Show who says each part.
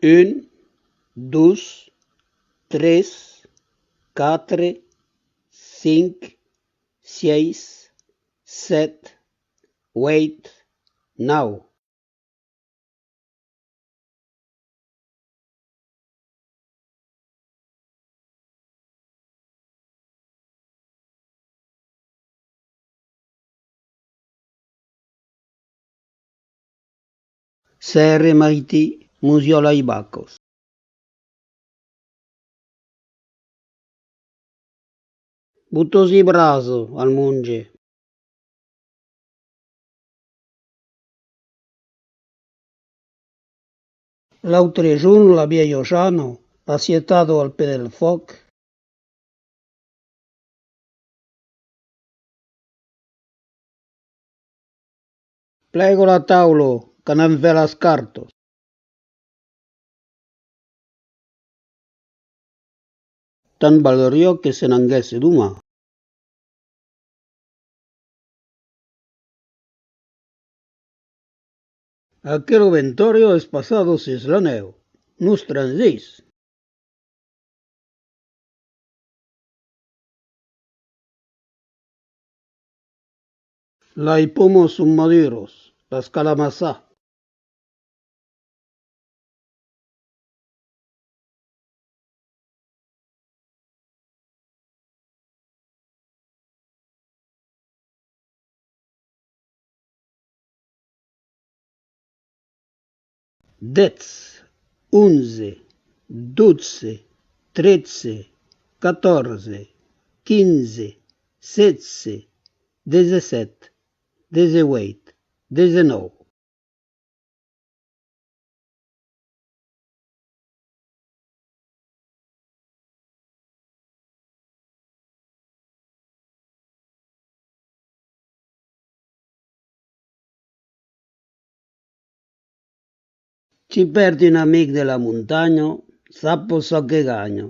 Speaker 1: Un, dos, tres, quatre, cinc, seis, set, huit, nou. Serre mariti, musiola i bacos. Buttosi braso al munge. L'altre giorno l'abbiamo Giano, assietato al piede del foc. Plego la taulo, che non ve la scarto. Tan valerio che se n'anghesse duma. Aquel ventorio es pasado sislaneo. Nus transis. La pomos son maduros, las calamazá. Dez, 11, 12, 13, 14, 15, 16, 17, 18, 19. Ci perdi un amic de la muntagna, sappo so che gagno.